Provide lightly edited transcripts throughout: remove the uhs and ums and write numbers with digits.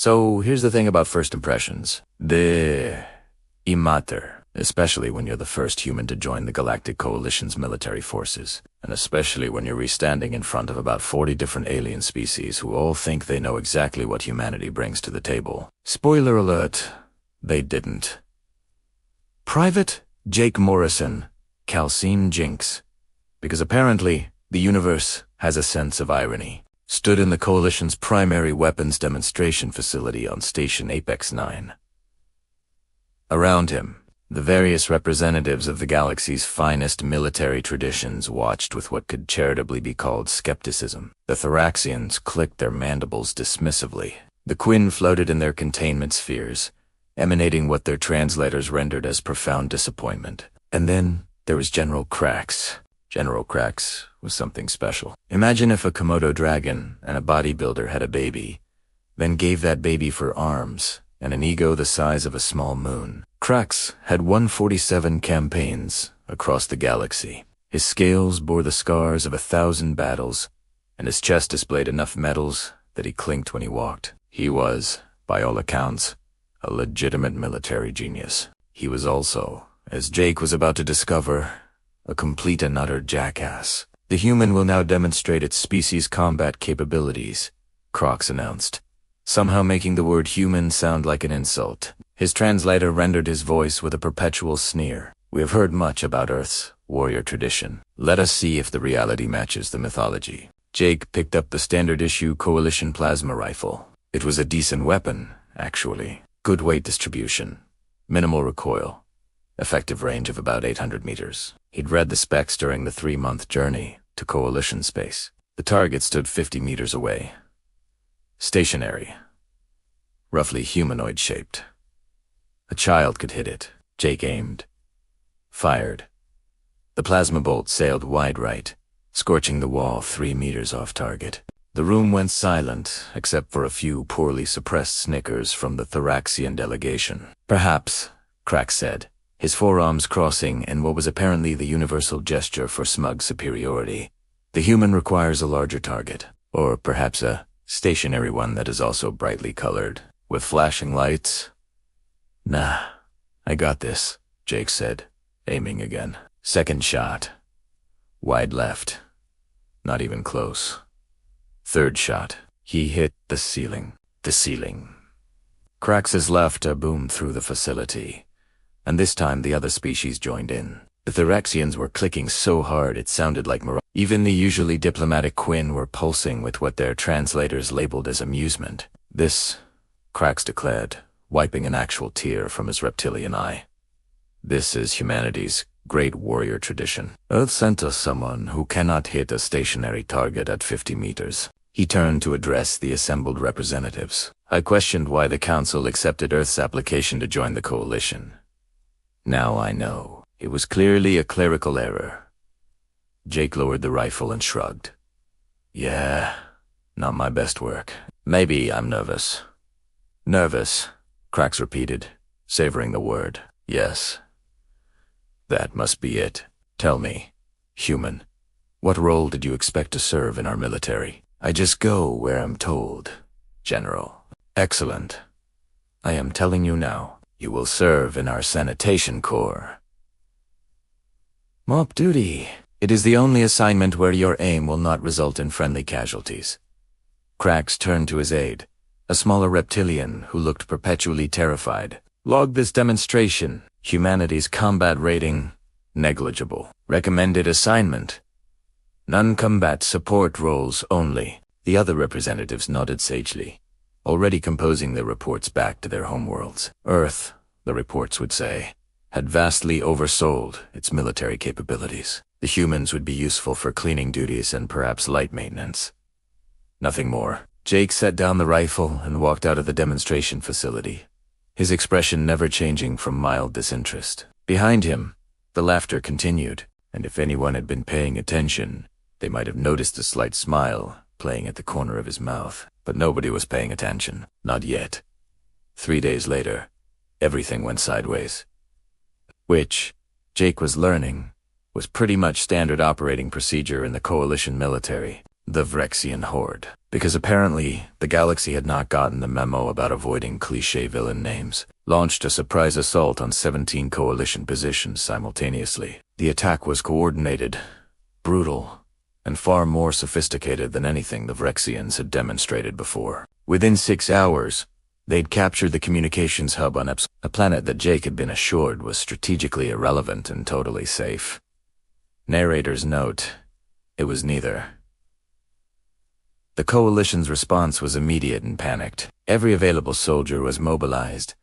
So here's the thing about first impressions. They matter, especially when you're the first human to join the Galactic Coalition's military forces, and especially when you're standing in front of about 40 different alien species who all think they know exactly what humanity brings to the table. Spoiler alert, they didn't. Private Jake Morrison, Calcine Jinx, because apparently the universe has a sense of irony, stood in the Coalition's primary weapons demonstration facility on Station Apex 9. Around him, the various representatives of the galaxy's finest military traditions watched with what could charitably be called skepticism. The Thoraxians clicked their mandibles dismissively. The Quinn floated in their containment spheres, emanating what their translators rendered as profound disappointment. And then there was General Krax. General Krax was something special. Imagine if a Komodo dragon and a bodybuilder had a baby, then gave that baby for arms and an ego the size of a small moon. Krax had 147 campaigns across the galaxy. His scales bore the scars of 1,000 battles, and his chest displayed enough medals that he clinked when he walked. He was, by all accounts, a legitimate military genius. He was also, as Jake was about to discover, a complete and utter jackass. The human will now demonstrate its species' combat capabilities, Crocs announced, somehow making the word human sound like an insult. His translator rendered his voice with a perpetual sneer. We have heard much about Earth's warrior tradition. Let us see if the reality matches the mythology. Jake picked up the standard-issue Coalition plasma rifle. It was a decent weapon, actually. Good weight distribution, minimal recoil, effective range of about 800 meters. He'd read the specs during the 3-month journey to Coalition space. The target stood 50 meters away. Stationary. Roughly humanoid-shaped. A child could hit it. Jake aimed. Fired. The plasma bolt sailed wide right, scorching the wall 3 meters off target. The room went silent, except for a few poorly suppressed snickers from the Thoraxian delegation. Perhaps, Krax said, his forearms crossing in what was apparently the universal gesture for smug superiority. The human requires a larger target, or perhaps a stationary one that is also brightly colored, with flashing lights. Nah, I got this, Jake said, aiming again. Second shot. Wide left. Not even close. Third shot. He hit the ceiling. The ceiling. Krax's laughter boomed through the facility, and this time the other species joined in. The Thoraxians were clicking so hard it sounded like mirage. Even the usually diplomatic Quinn were pulsing with what their translators labeled as amusement. This, Krax declared, wiping an actual tear from his reptilian eye. This is humanity's great warrior tradition. Earth sent us someone who cannot hit a stationary target at 50 meters. He turned to address the assembled representatives. I questioned why the Council accepted Earth's application to join the Coalition. Now I know. It was clearly a clerical error. Jake lowered the rifle and shrugged. Yeah, not my best work. Maybe I'm nervous. Nervous, Krax repeated, savoring the word. Yes. That must be it. Tell me, human, what role did you expect to serve in our military? I just go where I'm told, General. Excellent. I am telling you now, you will serve in our sanitation corps. Mop duty. It is the only assignment where your aim will not result in friendly casualties. Krax turned to his aide, a smaller reptilian who looked perpetually terrified. Log this demonstration. Humanity's combat rating, negligible. Recommended assignment, non-combat support roles only. The other representatives nodded sagely, already composing their reports back to their homeworlds. Earth, the reports would say, had vastly oversold its military capabilities. The humans would be useful for cleaning duties and perhaps light maintenance. Nothing more. Jake set down the rifle and walked out of the demonstration facility, his expression never changing from mild disinterest. Behind him, the laughter continued, and if anyone had been paying attention, they might have noticed a slight smile playing at the corner of his mouth. But nobody was paying attention. Not yet. 3 days later, everything went sideways. Which, Jake was learning, was pretty much standard operating procedure in the Coalition military. The Vrexian Horde. Because apparently, the galaxy had not gotten the memo about avoiding cliché villain names, launched a surprise assault on 17 coalition positions simultaneously. The attack was coordinated, brutal, and far more sophisticated than anything the Vrexians had demonstrated before. Within 6 hours, they'd captured the communications hub on Epsilon, a planet that Jake had been assured was strategically irrelevant and totally safe. Narrator's note: it was neither. The Coalition's response was immediate and panicked. Every available soldier was mobilized,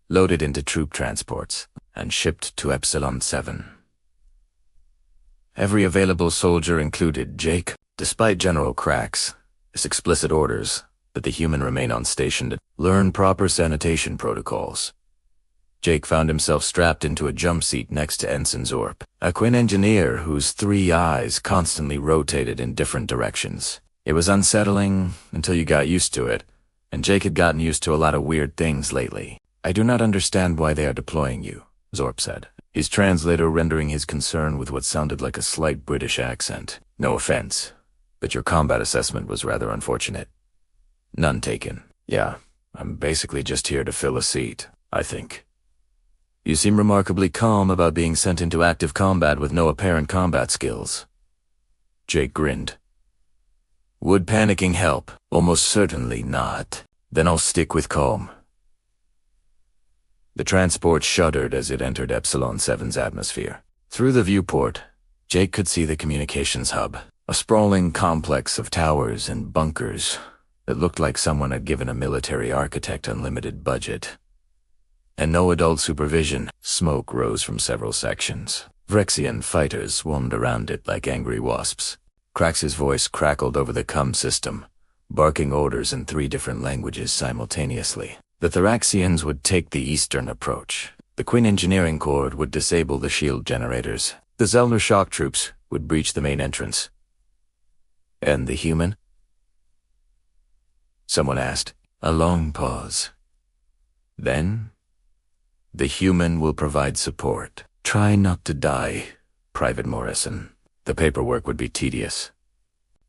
loaded into troop transports, and shipped to Epsilon 7. Every available soldier included Jake. Despite General Crack's explicit orders that the human remain on station to learn proper sanitation protocols, Jake found himself strapped into a jump seat next to Ensign Zorp, a Quinn engineer whose 3 eyes constantly rotated in different directions. It was unsettling until you got used to it, and Jake had gotten used to a lot of weird things lately. "I do not understand why they are deploying you," Zorp said, his translator rendering his concern with what sounded like a slight British accent. "No offense, but your combat assessment was rather unfortunate." "None taken. Yeah, I'm basically just here to fill a seat, I think." "You seem remarkably calm about being sent into active combat with no apparent combat skills." Jake grinned. "Would panicking help? Almost certainly not. Then I'll stick with calm." The transport shuddered as it entered Epsilon 7's atmosphere. Through the viewport, Jake could see the communications hub, a sprawling complex of towers and bunkers that looked like someone had given a military architect unlimited budget. And no adult supervision. Smoke rose from several sections. Vrexian fighters swarmed around it like angry wasps. Crax's voice crackled over the comm system, barking orders in 3 different languages simultaneously. The Thraxians would take the eastern approach. The Quinn Engineering Corps would disable the shield generators. The Zellner shock troops would breach the main entrance. "And the human?" someone asked. A long pause. "Then, the human will provide support. Try not to die, Private Morrison. The paperwork would be tedious."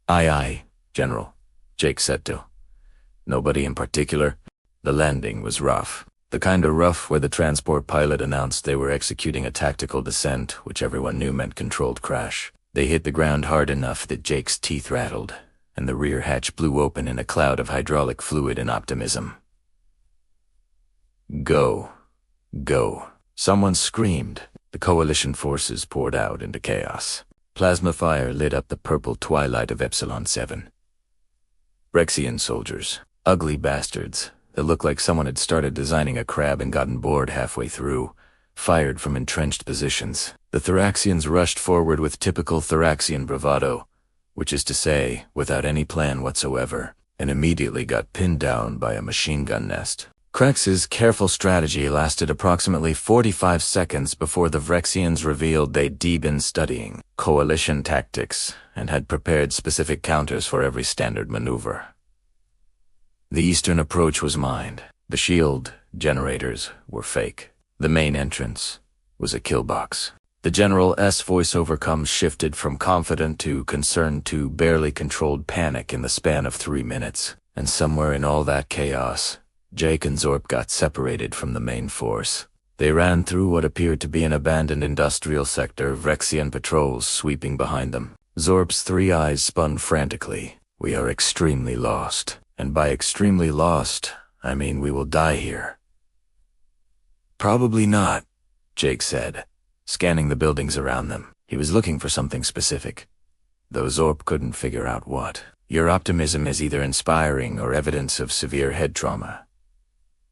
"Aye, aye, General," Jake said to. "Nobody in particular?" The landing was rough. The kind of rough where the transport pilot announced they were executing a tactical descent, which everyone knew meant controlled crash. They hit the ground hard enough that Jake's teeth rattled, and the rear hatch blew open in a cloud of hydraulic fluid and optimism. "Go. Go." Someone screamed. The Coalition forces poured out into chaos. Plasma fire lit up the purple twilight of Epsilon 7. Vrexian soldiers, ugly bastards that looked like someone had started designing a crab and gotten bored halfway through, fired from entrenched positions. The Thraxians rushed forward with typical Thraxian bravado, which is to say, without any plan whatsoever, and immediately got pinned down by a machine gun nest. Crax's careful strategy lasted approximately 45 seconds before the Vrexians revealed they'd been studying Coalition tactics and had prepared specific counters for every standard maneuver. The eastern approach was mined. The shield generators were fake. The main entrance was a kill box. The General's voiceover comms shifted from confident to concerned to barely controlled panic in the span of 3 minutes. And somewhere in all that chaos, Jake and Zorp got separated from the main force. They ran through what appeared to be an abandoned industrial sector, Vrexian patrols sweeping behind them. Zorp's 3 eyes spun frantically. "We are extremely lost. And by extremely lost, I mean we will die here." "Probably not," Jake said, scanning the buildings around them. He was looking for something specific, though Zorp couldn't figure out what. "Your optimism is either inspiring or evidence of severe head trauma."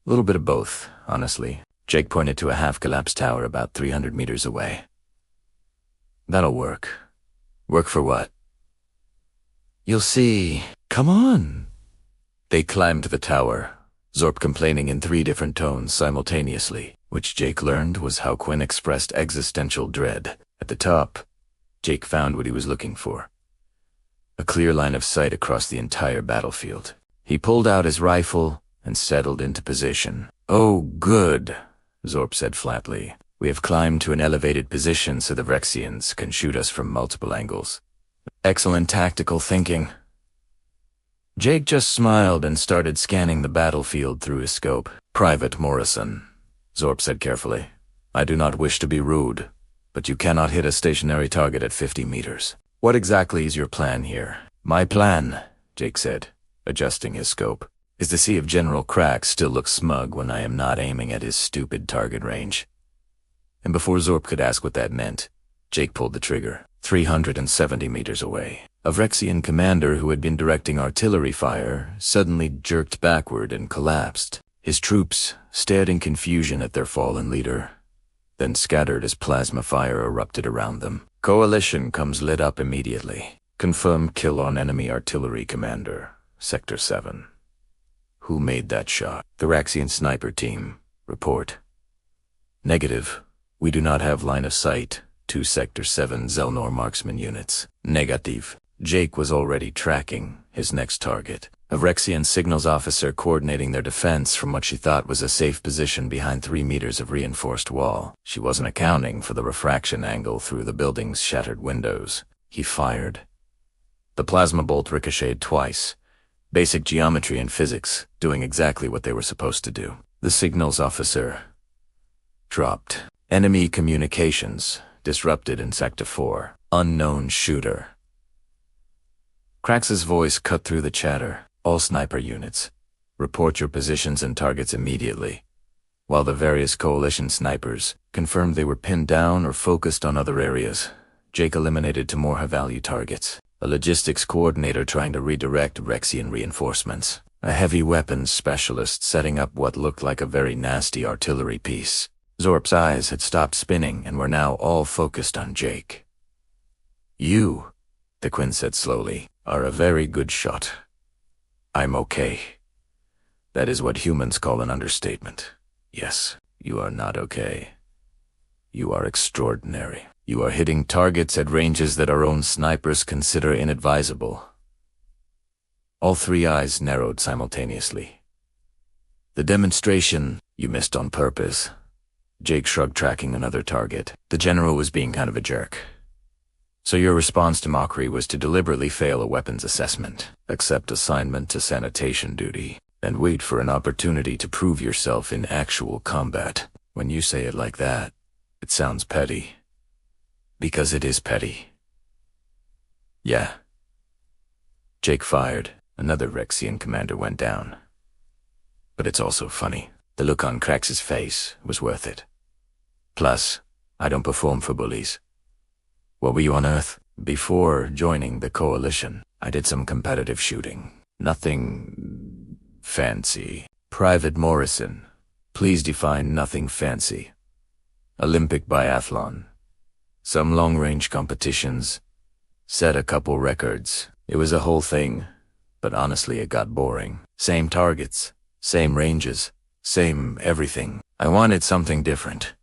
"A little bit of both, honestly." Jake pointed to a half-collapsed tower about 300 meters away. "That'll work." "Work for what?" "You'll see. Come on." They climbed the tower, Zorp complaining in 3 different tones simultaneously, which Jake learned was how Quinn expressed existential dread. At the top, Jake found what he was looking for: a clear line of sight across the entire battlefield. He pulled out his rifle and settled into position. "Oh, good," Zorp said flatly. "We have climbed to an elevated position so the Vrexians can shoot us from multiple angles." "Excellent tactical thinking," Jake just smiled and started scanning the battlefield through his scope. "Private Morrison," Zorp said carefully. "I do not wish to be rude, but you cannot hit a stationary target at 50 meters. What exactly is your plan here?" "My plan," Jake said, adjusting his scope, "is to see if General Crack still looks smug when I am not aiming at his stupid target range." And before Zorp could ask what that meant, Jake pulled the trigger. 370 meters away, a Vrexian commander who had been directing artillery fire suddenly jerked backward and collapsed. His troops stared in confusion at their fallen leader, then scattered as plasma fire erupted around them. "Coalition comes lit up immediately. Confirmed kill on enemy artillery commander, Sector 7. Who made that shot?" "The Raxian sniper team. Report." "Negative. We do not have line of sight to Sector 7 Zelnor marksman units." "Negative." Jake was already tracking his next target, a Rexian signals officer coordinating their defense from what she thought was a safe position behind 3 meters of reinforced wall. She wasn't accounting for the refraction angle through the building's shattered windows. He fired. The plasma bolt ricocheted twice. Basic geometry and physics, doing exactly what they were supposed to do. The signals officer dropped. "Enemy communications disrupted in Sector 4. Unknown shooter." Crax's voice cut through the chatter. "All sniper units, report your positions and targets immediately," while the various coalition snipers confirmed they were pinned down or focused on other areas. Jake eliminated to more high-value targets. A logistics coordinator trying to redirect Rexian reinforcements. A heavy weapons specialist setting up what looked like a very nasty artillery piece. Zorp's eyes had stopped spinning and were now all focused on Jake. "You," the Quinn said slowly, "are a very good shot. I'm okay. That is what humans call an understatement. Yes, you are not okay. You are extraordinary. You are hitting targets at ranges that our own snipers consider inadvisable." All 3 eyes narrowed simultaneously. "The demonstration you missed on purpose." Jake shrugged, tracking another target. "The general was being kind of a jerk. So your response to mockery was to deliberately fail a weapons assessment, accept assignment to sanitation duty, and wait for an opportunity to prove yourself in actual combat. When you say it like that, it sounds petty. Because it is petty." "Yeah." Jake fired. Another Rexian commander went down. "But it's also funny. The look on Crax's face was worth it. Plus, I don't perform for bullies." "What were you on Earth?" "Before joining the Coalition, I did some competitive shooting. Nothing fancy." "Private Morrison, please define nothing fancy." "Olympic biathlon. Some long-range competitions. Set a couple records. It was a whole thing, but honestly it got boring. Same targets, same ranges, same everything. I wanted something different."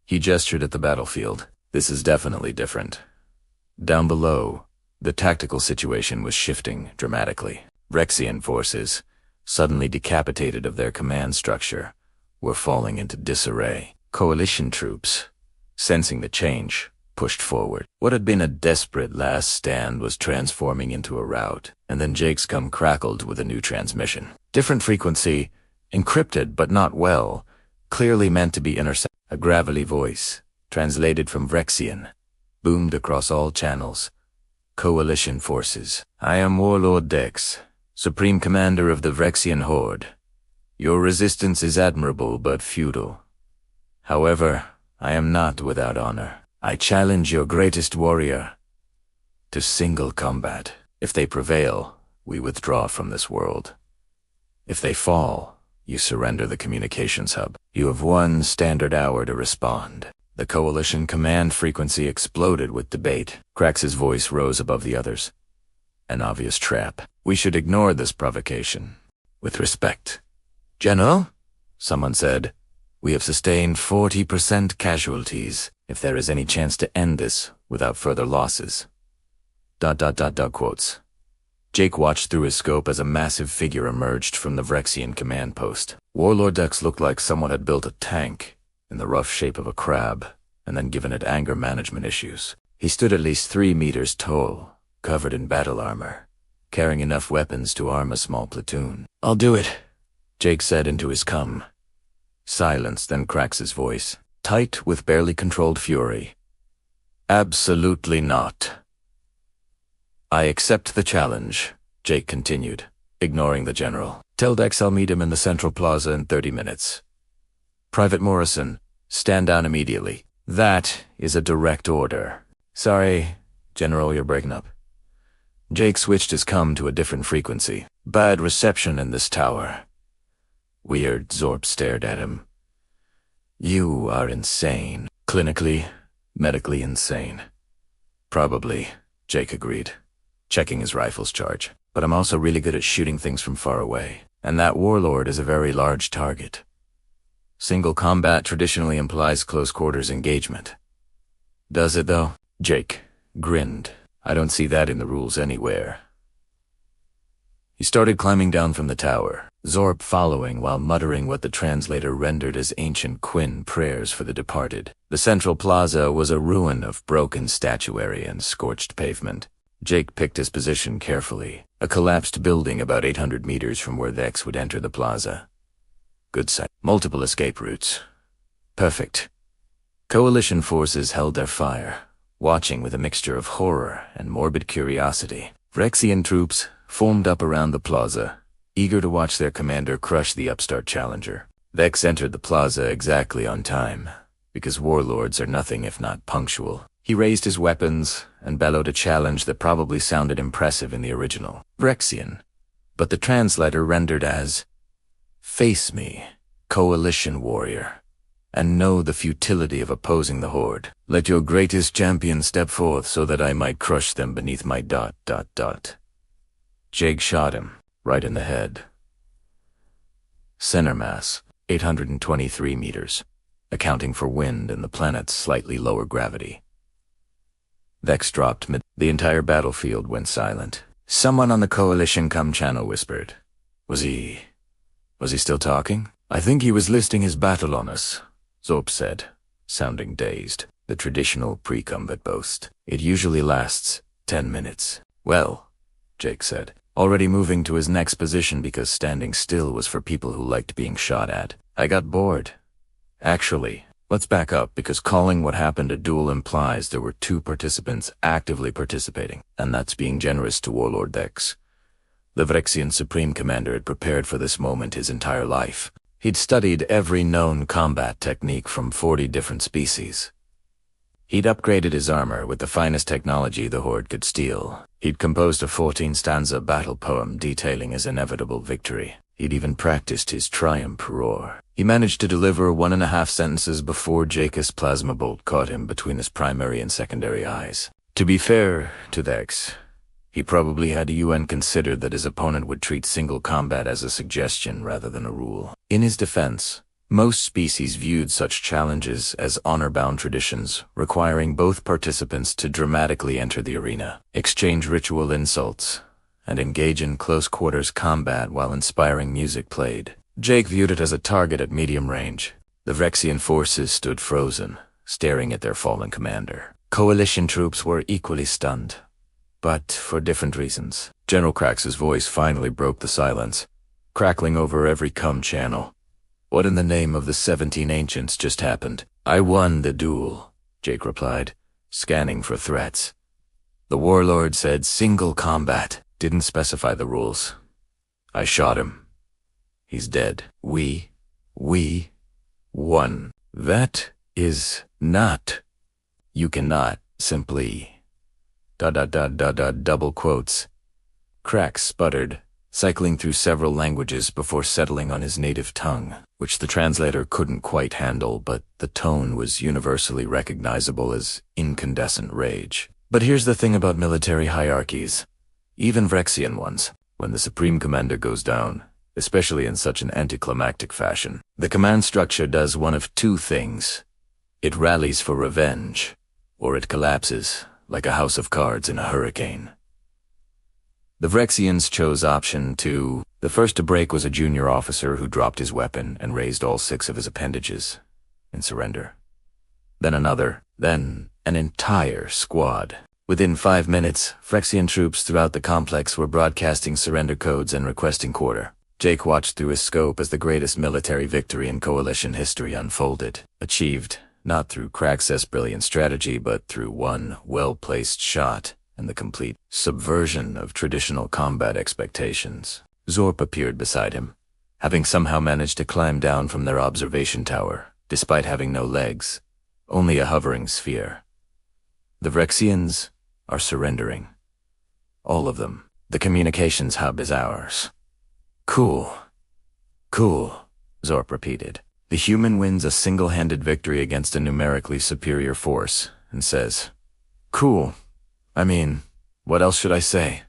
He gestured at the battlefield. "This is definitely different." Down below, the tactical situation was shifting dramatically. Rexian forces, suddenly decapitated of their command structure, were falling into disarray. Coalition troops, sensing the change, pushed forward. What had been a desperate last stand was transforming into a rout, and then Jake's come crackled with a new transmission. Different frequency, encrypted but not well, clearly meant to be intercepted. A gravelly voice, translated from Vrexian, boomed across all channels. "Coalition forces. I am Warlord Dex, Supreme Commander of the Vrexian Horde. Your resistance is admirable but futile. However, I am not without honor. I challenge your greatest warrior to single combat. If they prevail, we withdraw from this world. If they fall, you surrender the communications hub. You have 1 standard hour to respond." The Coalition command frequency exploded with debate. Crax's voice rose above the others. "An obvious trap. We should ignore this provocation. With respect." "General," someone said, "we have sustained 40% casualties. If there is any chance to end this without further losses." ... Quotes. Jake watched through his scope as a massive figure emerged from the Vrexian command post. Warlord Dex looked like someone had built a tank in the rough shape of a crab and then given it anger management issues. He stood at least 3 meters tall, covered in battle armor, carrying enough weapons to arm a small platoon. "I'll do it," Jake said into his cum. Silence, then cracks his voice, tight with barely controlled fury. "Absolutely not." "I accept the challenge," Jake continued, ignoring the general. "Tell Dex I'll meet him in the Central Plaza in 30 minutes. Private Morrison, stand down immediately." "That is a direct order." "Sorry, General, you're breaking up." Jake switched his cum to a different frequency. "Bad reception in this tower." "Weird," Zorp stared at him. "You are insane. Clinically, medically insane." "Probably," Jake agreed, checking his rifle's charge. "But I'm also really good at shooting things from far away, and that warlord is a very large target. Single combat traditionally implies close quarters engagement." "Does it, though?" Jake grinned. "I don't see that in the rules anywhere." He started climbing down from the tower, Zorp following while muttering what the translator rendered as ancient Quinn prayers for the departed. The Central Plaza was a ruin of broken statuary and scorched pavement. Jake picked his position carefully, a collapsed building about 800 meters from where the X would enter the plaza. Good sight. Multiple escape routes. Perfect. Coalition forces held their fire, watching with a mixture of horror and morbid curiosity. Rexian troops formed up around the plaza, eager to watch their commander crush the upstart challenger. Vex entered the plaza exactly on time, because warlords are nothing if not punctual. He raised his weapons and bellowed a challenge that probably sounded impressive in the original Rexian, but the translator rendered as, "Face me, coalition warrior, and know the futility of opposing the horde. Let your greatest champion step forth so that I might crush them beneath my ... Jake shot him, right in the head. Center mass, 823 meters, accounting for wind and the planet's slightly lower gravity. Vex dropped mid. The entire battlefield went silent. Someone on the Coalition channel whispered. Was he still talking? "I think he was listing his battle on us," Zorp said, sounding dazed. The traditional pre-combat boast. "It usually lasts 10 minutes. "Well," Jake said, already moving to his next position because standing still was for people who liked being shot at. "I got bored. Actually, let's back up because calling what happened a duel implies there were 2 participants actively participating, and that's being generous to Warlord Dex. The Vrexian Supreme Commander had prepared for this moment his entire life. He'd studied every known combat technique from 40 different species. He'd upgraded his armor with the finest technology the Horde could steal. He'd composed a 14-stanza battle poem detailing his inevitable victory. He'd even practiced his triumph roar. He managed to deliver 1.5 sentences before Jacob's plasma bolt caught him between his primary and secondary eyes. To be fair to Dex, he probably had UN considered that his opponent would treat single combat as a suggestion rather than a rule. In his defense, most species viewed such challenges as honor-bound traditions, requiring both participants to dramatically enter the arena, exchange ritual insults, and engage in close-quarters combat while inspiring music played. Jake viewed it as a target at medium range. The Vrexian forces stood frozen, staring at their fallen commander. Coalition troops were equally stunned, but for different reasons. General Krax's voice finally broke the silence, crackling over every channel. "What in the name of the 17 ancients just happened?" "I won the duel," Jake replied, scanning for threats. "The warlord said single combat, didn't specify the rules. I shot him. He's dead. We won." "That is not. You cannot simply... double quotes." Krax sputtered, cycling through several languages before settling on his native tongue, which the translator couldn't quite handle, but the tone was universally recognizable as incandescent rage. "But here's the thing about military hierarchies, even Vrexian ones. When the Supreme Commander goes down, especially in such an anticlimactic fashion, the command structure does one of 2 things. It rallies for revenge, or it collapses like a house of cards in a hurricane. The Vrexians chose option 2. The first to break was a junior officer who dropped his weapon and raised all 6 of his appendages in surrender. Then another, then an entire squad. Within 5 minutes, Phyrexian troops throughout the complex were broadcasting surrender codes and requesting quarter. Jake watched through his scope as the greatest military victory in Coalition history unfolded, achieved not through Krax's brilliant strategy but through one well-placed shot and the complete subversion of traditional combat expectations. Zorp appeared beside him, having somehow managed to climb down from their observation tower, despite having no legs, only a hovering sphere. The Phyrexians are surrendering. All of them. The communications hub is ours. Cool. Cool, Zorp repeated. The human wins a single-handed victory against a numerically superior force and says, "Cool. I mean, what else should I say?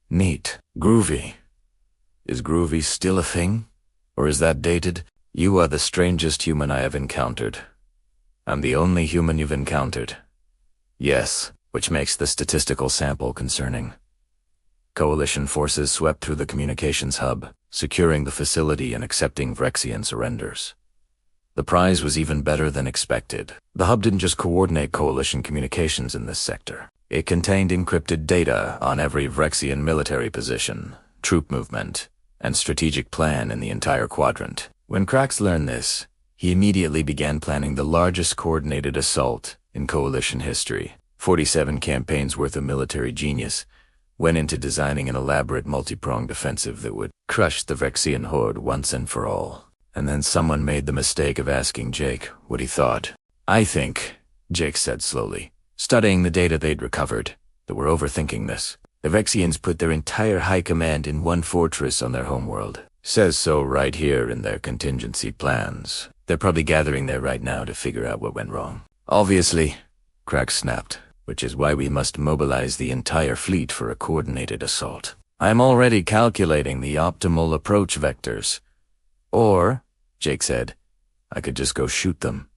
Neat. Groovy. Is groovy still a thing? Or is that dated? You are the strangest human I have encountered. I'm the only human you've encountered. Yes, which makes the statistical sample concerning." Coalition forces swept through the communications hub, securing the facility and accepting Phyrexian surrenders. The prize was even better than expected. The hub didn't just coordinate Coalition communications in this sector. It contained encrypted data on every Phyrexian military position, troop movement, and strategic plan in the entire quadrant. When Krax learned this, he immediately began planning the largest coordinated assault in Coalition history. 47 campaigns worth of military genius went into designing an elaborate multi-pronged offensive that would crush the Phyrexian horde once and for all. And then someone made the mistake of asking Jake what he thought. "I think," Jake said slowly, studying the data they'd recovered, "that we're overthinking this. The Phyrexians put their entire high command in one fortress on their homeworld. Says so right here in their contingency plans. They're probably gathering there right now to figure out what went wrong." "Obviously," Krax snapped, "which is why we must mobilize the entire fleet for a coordinated assault. I'm already calculating the optimal approach vectors. Or," Jake said, "I could just go shoot them."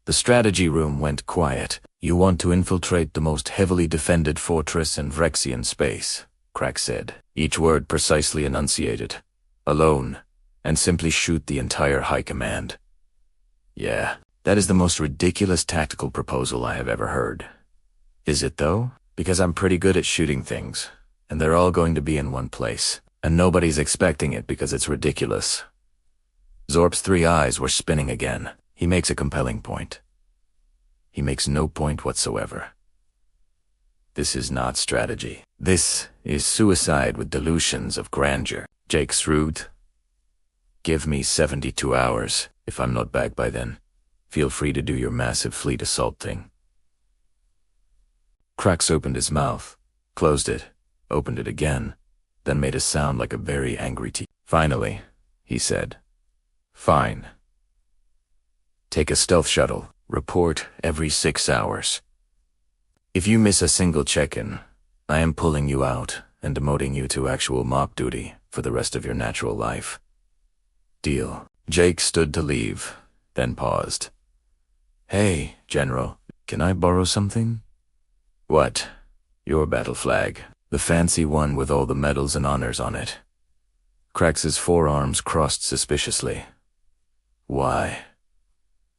The strategy room went quiet. "You want to infiltrate the most heavily defended fortress in Phyrexian space," Krax said, each word precisely enunciated. "Alone, and simply shoot the entire high command." "Yeah, that is the most ridiculous tactical proposal I have ever heard." "Is it though? Because I'm pretty good at shooting things, and they're all going to be in one place, and nobody's expecting it because it's ridiculous." Zorp's 3 eyes were spinning again. He makes a compelling point. He makes no point whatsoever. This is not strategy. This is suicide with delusions of grandeur. Jake shrewd. "Give me 72 hours. If I'm not back by then, feel free to do your massive fleet assault thing." Krax opened his mouth, closed it, opened it again, then made a sound like a very angry tiger. "Finally," he said. "Fine. Take a stealth shuttle. Report every 6 hours. If you miss a single check-in, I am pulling you out and demoting you to actual mock duty for the rest of your natural life. Deal." Jake stood to leave, then paused. "Hey, General, can I borrow something?" "What?" "Your battle flag. The fancy one with all the medals and honors on it." Krax's forearms crossed suspiciously. "Why?"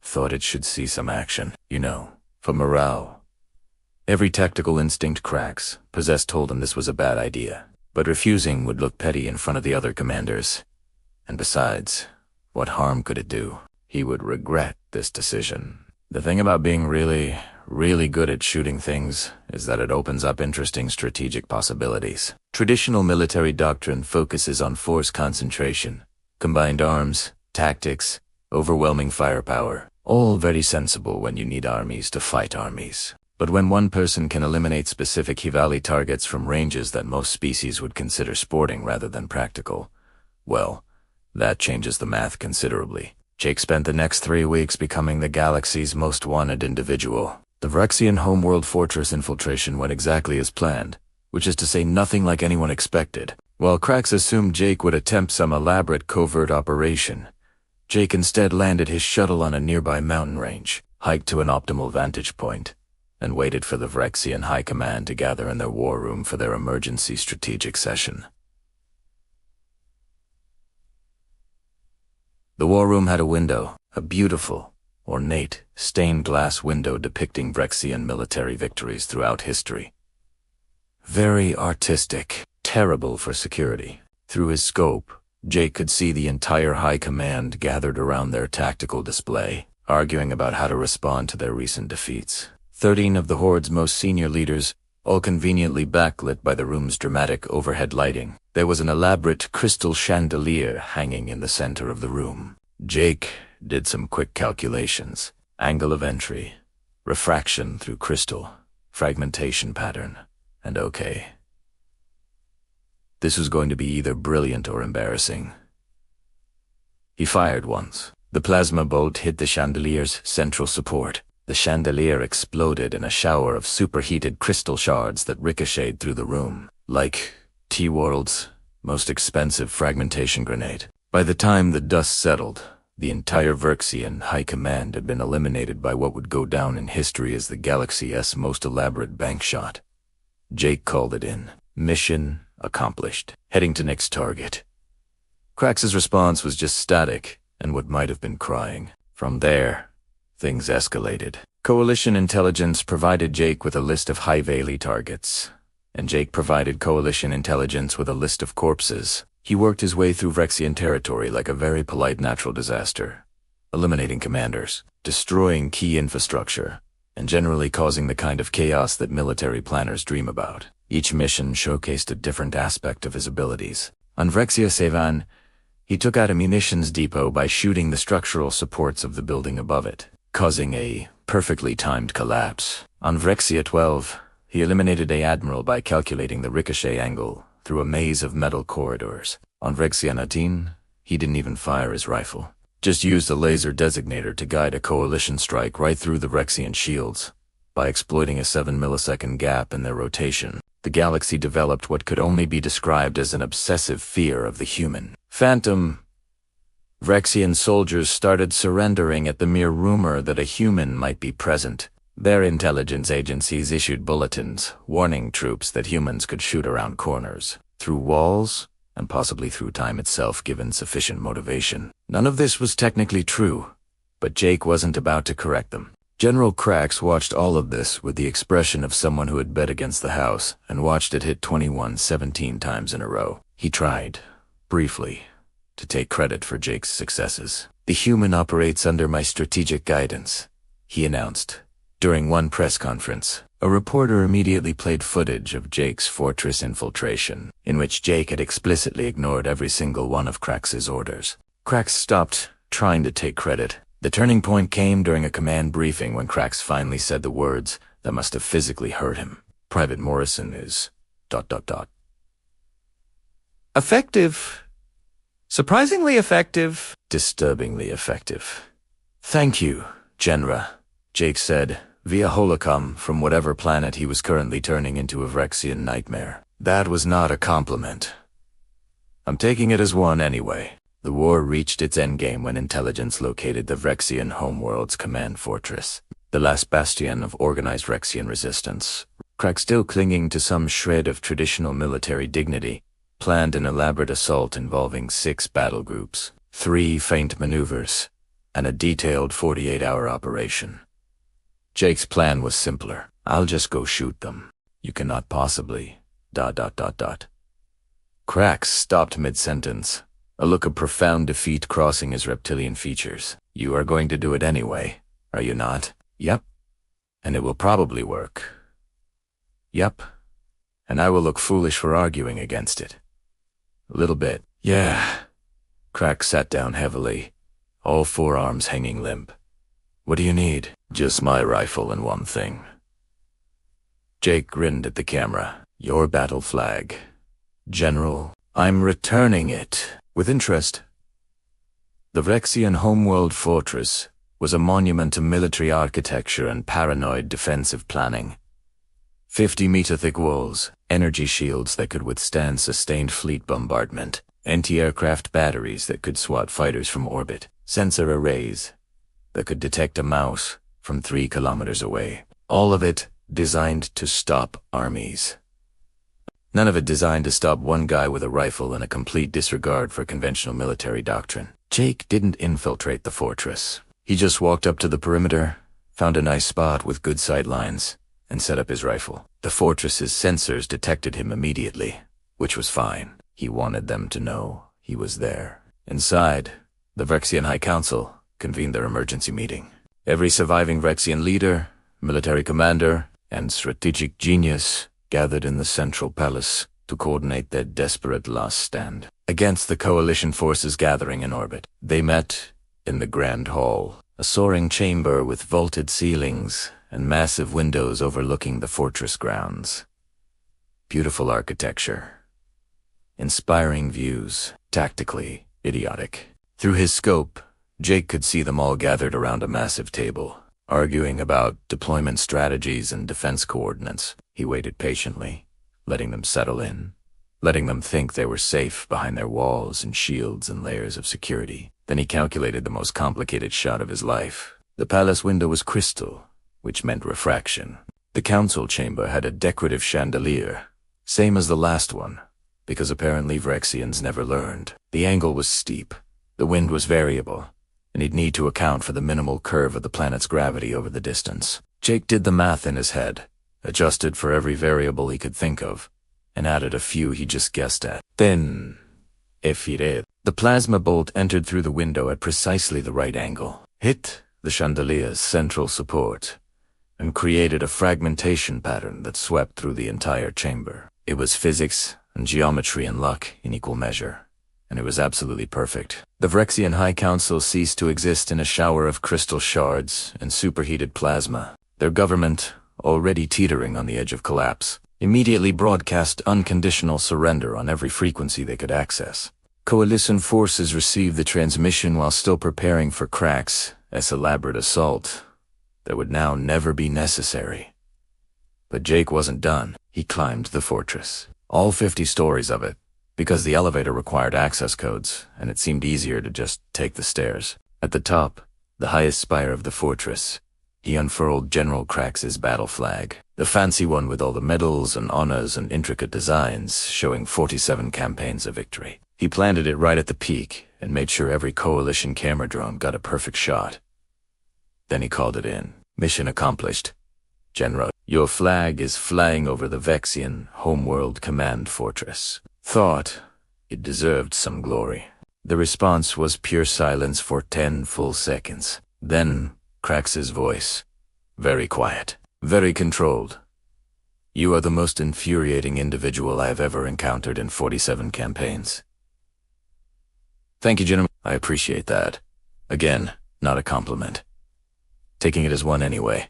"Thought it should see some action, you know, for morale." Every tactical instinct Krax possessed told him this was a bad idea, but refusing would look petty in front of the other commanders. And besides, what harm could it do? He would regret this decision. The thing about being really, really good at shooting things is that it opens up interesting strategic possibilities. Traditional military doctrine focuses on force concentration, combined arms, tactics, overwhelming firepower, all very sensible when you need armies to fight armies. But when one person can eliminate specific HFY targets from ranges that most species would consider sporting rather than practical, well, that changes the math considerably. Jake spent the next 3 weeks becoming the galaxy's most wanted individual. The Phyrexian homeworld fortress infiltration went exactly as planned, which is to say nothing like anyone expected. While Krax assumed Jake would attempt some elaborate covert operation, Jake instead landed his shuttle on a nearby mountain range, hiked to an optimal vantage point, and waited for the Phyrexian High Command to gather in their war room for their emergency strategic session. The war room had a window, a beautiful, ornate, stained glass window depicting Vrexian military victories throughout history. Very artistic, terrible for security. Through his scope, Jake could see the entire High Command gathered around their tactical display, arguing about how to respond to their recent defeats. 13 of the Horde's most senior leaders, all conveniently backlit by the room's dramatic overhead lighting. There was an elaborate crystal chandelier hanging in the center of the room. Jake did some quick calculations. Angle of entry, refraction through crystal, fragmentation pattern, and okay. This was going to be either brilliant or embarrassing. He fired once. The plasma bolt hit the chandelier's central support. The chandelier exploded in a shower of superheated crystal shards that ricocheted through the room, like T-World's most expensive fragmentation grenade. By the time the dust settled, the entire Vrexian High Command had been eliminated by what would go down in history as the galaxy's most elaborate bank shot. Jake called it in. Mission accomplished. Heading to next target. Krax's response was just static and what might have been crying. From there, things escalated. Coalition intelligence provided Jake with a list of high-value targets, and Jake provided Coalition intelligence with a list of corpses. He worked his way through Vrexian territory like a very polite natural disaster, eliminating commanders, destroying key infrastructure, and generally causing the kind of chaos that military planners dream about. Each mission showcased a different aspect of his abilities. On Vrexia Sevan, he took out a munitions depot by shooting the structural supports of the building above it, causing a perfectly timed collapse. On Vrexia 12, he eliminated a admiral by calculating the ricochet angle through a maze of metal corridors. On Vrexia 19, he didn't even fire his rifle. Just used a laser designator to guide a coalition strike right through the Vrexian shields. By exploiting a 7-millisecond gap in their rotation, the galaxy developed what could only be described as an obsessive fear of the human. Phantom. Vrexian soldiers started surrendering at the mere rumor that a human might be present. Their intelligence agencies issued bulletins warning troops that humans could shoot around corners, through walls, and possibly through time itself given sufficient motivation. None of this was technically true, but Jake wasn't about to correct them. General Krax watched all of this with the expression of someone who had bet against the house and watched it hit 21 17 times in a row. He tried, briefly, to take credit for Jake's successes. "The human operates under my strategic guidance," he announced. During one press conference, a reporter immediately played footage of Jake's fortress infiltration, in which Jake had explicitly ignored every single one of Krax's orders. Krax stopped trying to take credit. The turning point came during a command briefing when Krax finally said the words that must have physically hurt him. "Private Morrison is... ... effective. Surprisingly effective. Disturbingly effective. Thank you, Genra," Jake said, via holocom from whatever planet he was currently turning into a Vrexian nightmare. "That was not a compliment. I'm taking it as one anyway." The war reached its endgame when intelligence located the Vrexian homeworld's command fortress, the last bastion of organized Vrexian resistance. Krax, still clinging to some shred of traditional military dignity, planned an elaborate assault involving 6 battle groups, 3 feint maneuvers, and a detailed 48-hour operation. Jake's plan was simpler. "I'll just go shoot them. You cannot possibly... ... Krax stopped mid-sentence, a look of profound defeat crossing his reptilian features. "You are going to do it anyway, are you not?" "Yep. And it will probably work." "Yep. And I will look foolish for arguing against it." "A little bit." "Yeah." Krax sat down heavily, all 4 arms hanging limp. "What do you need?" "Just my rifle and one thing." Jake grinned at the camera. "Your battle flag." "General, I'm returning it." With interest. The Vrexian homeworld fortress was a monument to military architecture and paranoid defensive planning. 50-meter thick walls, energy shields that could withstand sustained fleet bombardment, anti-aircraft batteries that could swat fighters from orbit, sensor arrays that could detect a mouse from 3 kilometers away. All of it designed to stop armies. None of it designed to stop one guy with a rifle and a complete disregard for conventional military doctrine. Jake didn't infiltrate the fortress. He just walked up to the perimeter, found a nice spot with good sight lines, and set up his rifle. The fortress's sensors detected him immediately, which was fine. He wanted them to know he was there. Inside, the Vrexian High Council convened their emergency meeting. Every surviving Vrexian leader, military commander, and strategic genius gathered in the central palace to coordinate their desperate last stand against the coalition forces gathering in orbit. They met in the Grand Hall, a soaring chamber with vaulted ceilings and massive windows overlooking the fortress grounds. Beautiful architecture, inspiring views, tactically idiotic. Through his scope, Jake could see them all gathered around a massive table, arguing about deployment strategies and defense coordinates. He waited patiently, letting them settle in, letting them think they were safe behind their walls and shields and layers of security. Then he calculated the most complicated shot of his life. The palace window was crystal, which meant refraction. The council chamber had a decorative chandelier, same as the last one, because apparently Vrexians never learned. The angle was steep, the wind was variable, and he'd need to account for the minimal curve of the planet's gravity over the distance. Jake did the math in his head, adjusted for every variable he could think of, and added a few he just guessed at. Then, the plasma bolt entered through the window at precisely the right angle, hit the chandelier's central support, and created a fragmentation pattern that swept through the entire chamber. It was physics and geometry and luck in equal measure, and it was absolutely perfect. The Vrexian High Council ceased to exist in a shower of crystal shards and superheated plasma. Their government, already teetering on the edge of collapse, immediately broadcast unconditional surrender on every frequency they could access. Coalition forces received the transmission while still preparing for Crack's elaborate assault that would now never be necessary. But Jake wasn't done. He climbed the fortress, all 50 stories of it, because the elevator required access codes, and it seemed easier to just take the stairs. At the top, the highest spire of the fortress, he unfurled General Crax's battle flag, the fancy one with all the medals and honors and intricate designs showing 47 campaigns of victory. He planted it right at the peak and made sure every coalition camera drone got a perfect shot. Then he called it in. Mission accomplished. General, your flag is flying over the Vexian homeworld command fortress. Thought it deserved some glory. The response was pure silence for 10 full seconds. Then Crax's voice, very quiet, very controlled. You are the most infuriating individual I have ever encountered in 47 campaigns. Thank you, gentlemen. I appreciate that. Again, not a compliment. Taking it as one anyway.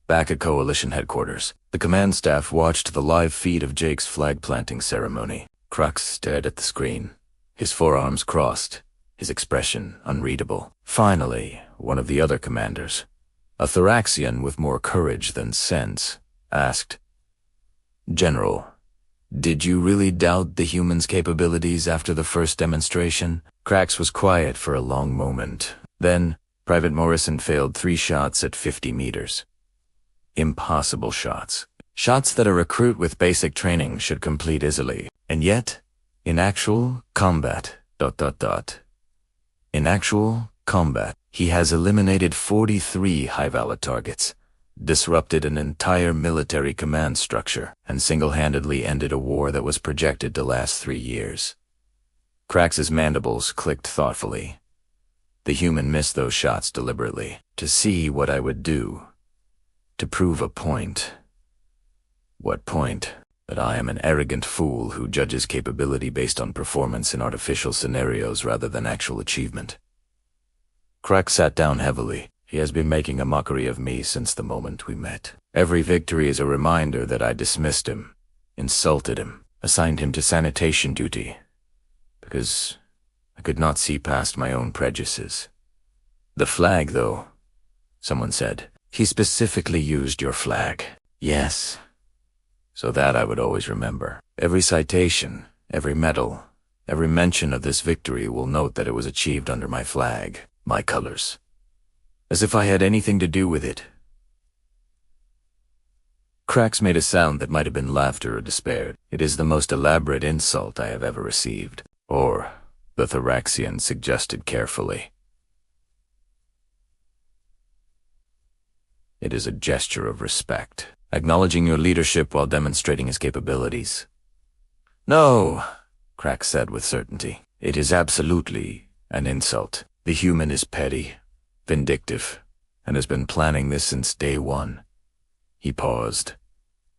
Back at Coalition headquarters, the command staff watched the live feed of Jake's flag-planting ceremony. Crux stared at the screen, his forearms crossed, his expression unreadable. Finally, one of the other commanders, a Thoraxian with more courage than sense, asked, General, did you really doubt the humans' capabilities after the first demonstration? Crax was quiet for a long moment. Then, Private Morrison failed 3 shots at 50 meters. Impossible shots. Shots that a recruit with basic training should complete easily. And yet, in actual combat, In actual combat, he has eliminated 43 high-valid targets, disrupted an entire military command structure, and single-handedly ended a war that was projected to last 3 years. Crax's mandibles clicked thoughtfully. The human missed those shots deliberately, to see what I would do, to prove a point. What point? That I am an arrogant fool who judges capability based on performance in artificial scenarios rather than actual achievement. Crax sat down heavily. He has been making a mockery of me since the moment we met. Every victory is a reminder that I dismissed him, insulted him, assigned him to sanitation duty, because I could not see past my own prejudices. The flag, though, someone said. He specifically used your flag. Yes. So that I would always remember. Every citation, every medal, every mention of this victory will note that it was achieved under my flag, my colors. As if I had anything to do with it. Crax made a sound that might have been laughter or despair. It is the most elaborate insult I have ever received. Or, the Thoraxian suggested carefully. It is a gesture of respect, acknowledging your leadership while demonstrating his capabilities. No, Crack said with certainty. It is absolutely an insult. The human is petty, vindictive, and has been planning this since day one. He paused.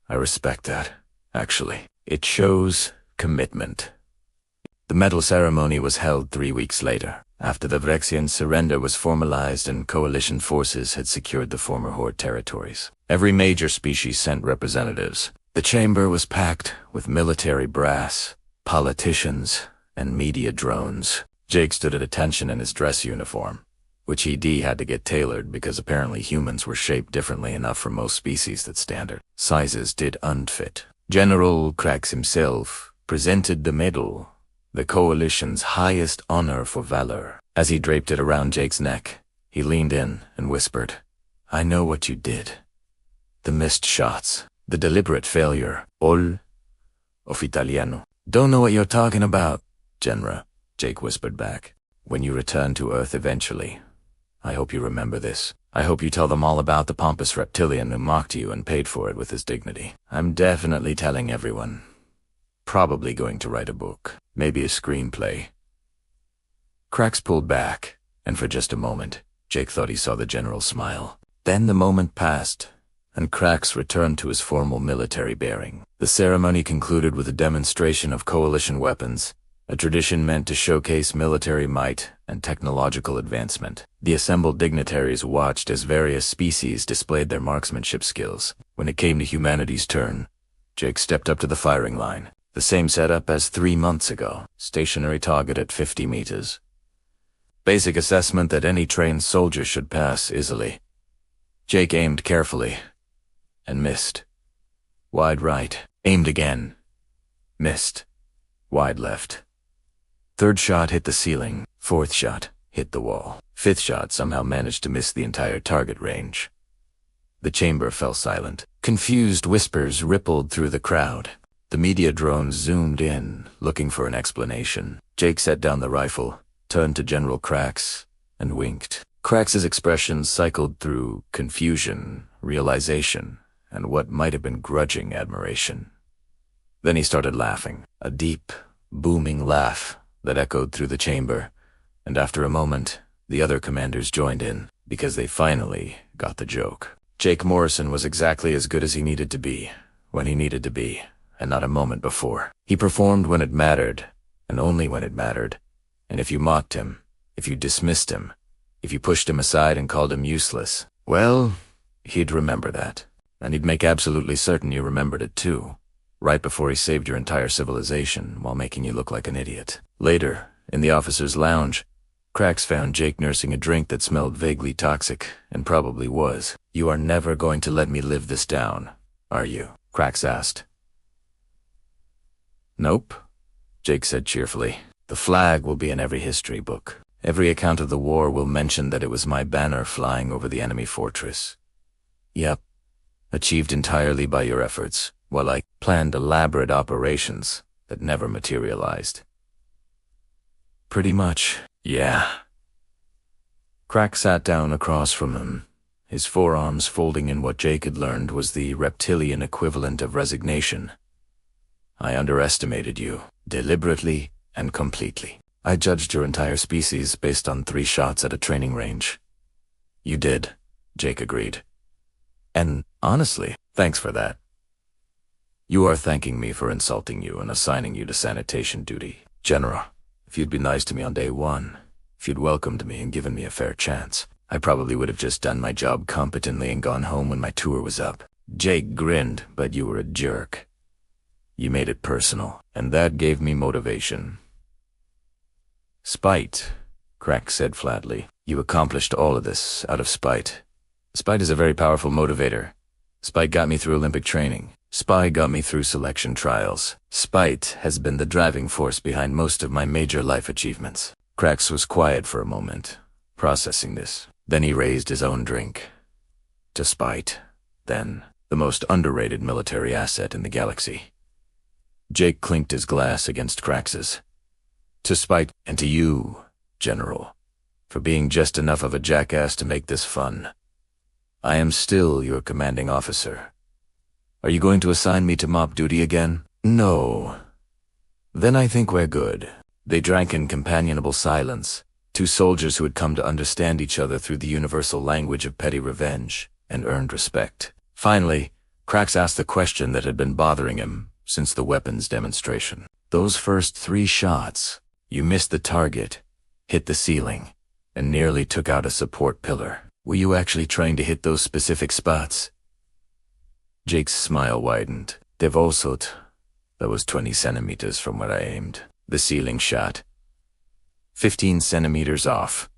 I respect that, actually. It shows commitment. The medal ceremony was held 3 weeks later, after the Vrexian surrender was formalized and coalition forces had secured the former Horde territories. Every major species sent representatives. The chamber was packed with military brass, politicians, and media drones. Jake stood at attention in his dress uniform, which he had to get tailored because apparently humans were shaped differently enough for most species that standard sizes did unfit. General Krax himself presented the medal, the coalition's highest honor for valor. As he draped it around Jake's neck, he leaned in and whispered, I know what you did. The missed shots, the deliberate failure, all of Italiano. Don't know what you're talking about, Genra, Jake whispered back. When you return to Earth eventually, I hope you remember this. I hope you tell them all about the pompous reptilian who mocked you and paid for it with his dignity. I'm definitely telling everyone. Probably going to write a book, maybe a screenplay. Krax pulled back, and for just a moment, Jake thought he saw the general smile. Then the moment passed, and Krax returned to his formal military bearing. The ceremony concluded with a demonstration of coalition weapons, a tradition meant to showcase military might and technological advancement. The assembled dignitaries watched as various species displayed their marksmanship skills. When it came to humanity's turn, Jake stepped up to the firing line. The same setup as 3 months ago. Stationary target at 50 meters. Basic assessment that any trained soldier should pass easily. Jake aimed carefully and missed. Wide right. Aimed again. Missed. Wide left. Third shot hit the ceiling. Fourth shot hit the wall. Fifth shot somehow managed to miss the entire target range. The chamber fell silent. Confused whispers rippled through the crowd. The media drones zoomed in, looking for an explanation. Jake set down the rifle, turned to General Krax, and winked. Krax's expression cycled through confusion, realization, and what might have been grudging admiration. Then he started laughing, a deep, booming laugh that echoed through the chamber, and after a moment, the other commanders joined in, because they finally got the joke. Jake Morrison was exactly as good as he needed to be, when he needed to be, and not a moment before. He performed when it mattered, and only when it mattered. And if you mocked him, if you dismissed him, if you pushed him aside and called him useless, well, he'd remember that. And he'd make absolutely certain you remembered it too, right before he saved your entire civilization while making you look like an idiot. Later, in the officer's lounge, Krax found Jake nursing a drink that smelled vaguely toxic, and probably was. You are never going to let me live this down, are you? Krax asked. Nope, Jake said cheerfully. The flag will be in every history book. Every account of the war will mention that it was my banner flying over the enemy fortress. Yep, achieved entirely by your efforts, while I planned elaborate operations that never materialized. Pretty much, yeah. Krax sat down across from him, his forearms folding in what Jake had learned was the reptilian equivalent of resignation. I underestimated you, deliberately and completely. I judged your entire species based on 3 shots at a training range. You did, Jake agreed. And honestly, thanks for that. You are thanking me for insulting you and assigning you to sanitation duty. General, if you'd been nice to me on day 1, if you'd welcomed me and given me a fair chance, I probably would have just done my job competently and gone home when my tour was up. Jake grinned, but you were a jerk. You made it personal, and that gave me motivation. Spite, Krax said flatly. You accomplished all of this out of spite. Spite is a very powerful motivator. Spite got me through Olympic training. Spite got me through selection trials. Spite has been the driving force behind most of my major life achievements. Krax was quiet for a moment, processing this. Then he raised his own drink. To spite, then, the most underrated military asset in the galaxy. Jake clinked his glass against Krax's. To spite, and to you, General, for being just enough of a jackass to make this fun. I am still your commanding officer. Are you going to assign me to mop duty again? No. Then I think we're good. They drank in companionable silence, two soldiers who had come to understand each other through the universal language of petty revenge, and earned respect. Finally, Krax asked the question that had been bothering him since the weapons demonstration. Those first 3 shots, you missed the target, hit the ceiling, and nearly took out a support pillar. Were you actually trying to hit those specific spots? Jake's smile widened. Devosot. That was 20 centimeters from where I aimed. The ceiling shot. 15 centimeters off.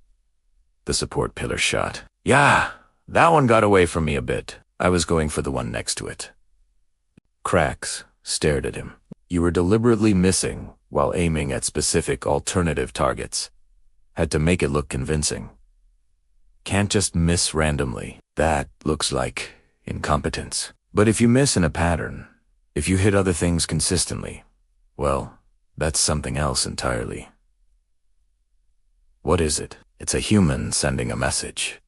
The support pillar shot. Yeah, that one got away from me a bit. I was going for the one next to it. Krax stared at him. You were deliberately missing while aiming at specific alternative targets. Had to make it look convincing. Can't just miss randomly. That looks like incompetence. But if you miss in a pattern, if you hit other things consistently, well, that's something else entirely. What is it? It's a human sending a message.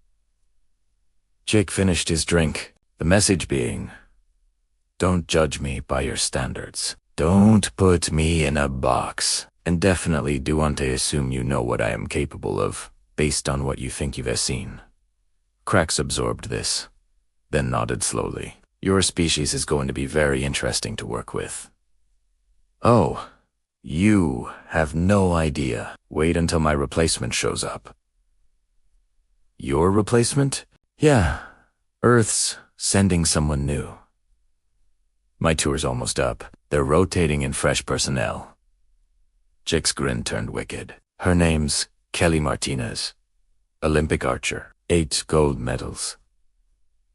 Jake finished his drink, the message being, don't judge me by your standards. Don't put me in a box. And definitely do want to assume you know what I am capable of, based on what you think you've seen. Krax absorbed this, then nodded slowly. Your species is going to be very interesting to work with. Oh, you have no idea. Wait until my replacement shows up. Your replacement? Yeah, Earth's sending someone new. My tour's almost up. They're rotating in fresh personnel. Jake's grin turned wicked. Her name's Kelly Martinez. Olympic archer. 8 gold medals.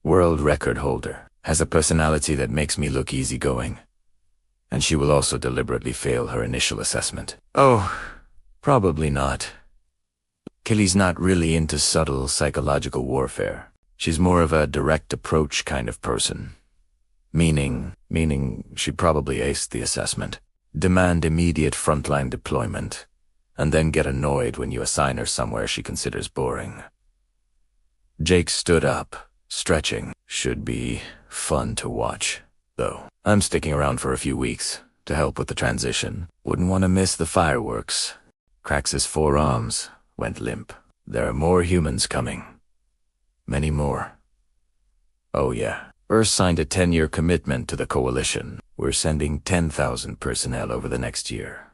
World record holder. Has a personality that makes me look easygoing. And she will also deliberately fail her initial assessment. Oh, probably not. Kelly's not really into subtle psychological warfare. She's more of a direct approach kind of person. Meaning she'd probably ace the assessment. Demand immediate frontline deployment, and then get annoyed when you assign her somewhere she considers boring. Jake stood up, stretching. Should be fun to watch, though. I'm sticking around for a few weeks to help with the transition. Wouldn't want to miss the fireworks. Krax's forearms went limp. There are more humans coming. Many more. Oh yeah. Earth signed a 10-year commitment to the Coalition. We're sending 10,000 personnel over the next year.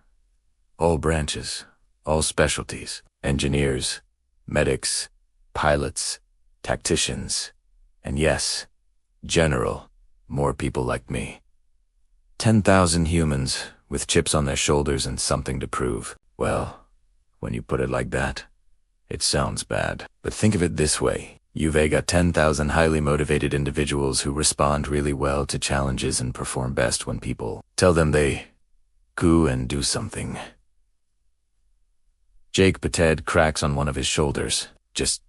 All branches, all specialties, engineers, medics, pilots, tacticians, and yes, general, more people like me. 10,000 humans with chips on their shoulders and something to prove. Well, when you put it like that, it sounds bad. But think of it this way. You've got 10,000 highly motivated individuals who respond really well to challenges and perform best when people tell them they go and do something. Jake patted Krax on one of his shoulders. Just,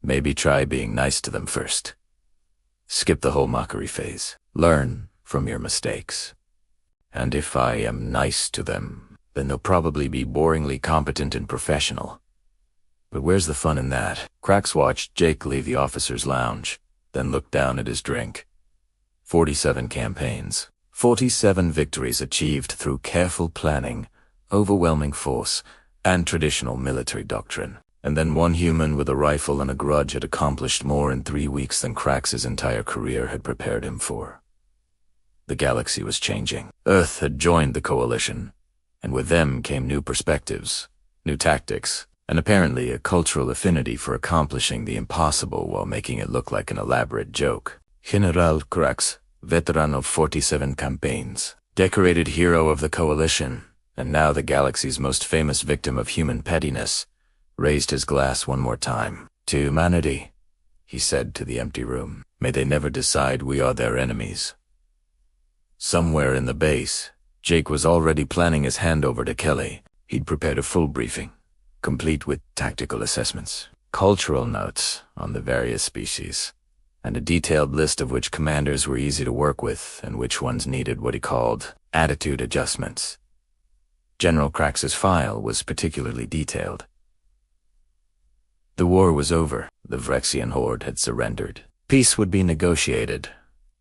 maybe try being nice to them first. Skip the whole mockery phase. Learn from your mistakes. And if I am nice to them, then they'll probably be boringly competent and professional. But where's the fun in that? Krax watched Jake leave the officer's lounge, then looked down at his drink. 47 campaigns. 47 victories achieved through careful planning, overwhelming force, and traditional military doctrine. And then one human with a rifle and a grudge had accomplished more in 3 weeks than Krax's entire career had prepared him for. The galaxy was changing. Earth had joined the Coalition, and with them came new perspectives, new tactics, and apparently a cultural affinity for accomplishing the impossible while making it look like an elaborate joke. General Krax, veteran of 47 campaigns, decorated hero of the Coalition, and now the galaxy's most famous victim of human pettiness, raised his glass one more time. To humanity, he said to the empty room. May they never decide we are their enemies. Somewhere in the base, Jake was already planning his handover to Kelly. He'd prepared a full briefing, complete with tactical assessments, cultural notes on the various species, and a detailed list of which commanders were easy to work with and which ones needed what he called attitude adjustments. General Krax's file was particularly detailed. The war was over. the Vrexian horde had surrendered. Peace would be negotiated,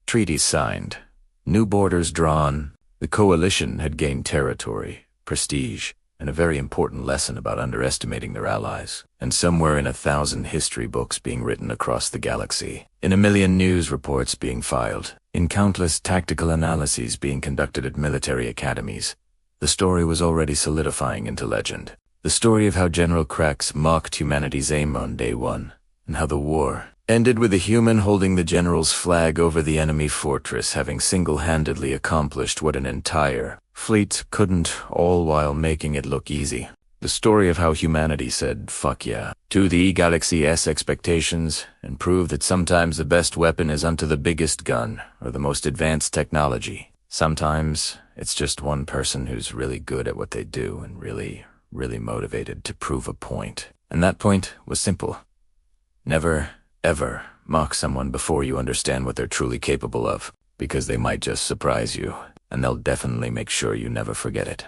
treaties signed, new borders drawn. The coalition had gained territory, prestige, and a very important lesson about underestimating their allies. And somewhere in 1,000 history books being written across the galaxy, in 1,000,000 news reports being filed, in countless tactical analyses being conducted at military academies, the story was already solidifying into legend. The story of how General Krax mocked humanity's aim on day one, and how the war ended with a human holding the general's flag over the enemy fortress, having single-handedly accomplished what an entire fleet couldn't, all while making it look easy. The story of how humanity said, fuck yeah, to the galaxy's expectations, and proved that sometimes the best weapon is unto the biggest gun, or the most advanced technology. Sometimes it's just one person who's really good at what they do and really motivated to prove a point. And that point was simple. Never, ever mock someone before you understand what they're truly capable of, because they might just surprise you, and they'll definitely make sure you never forget it.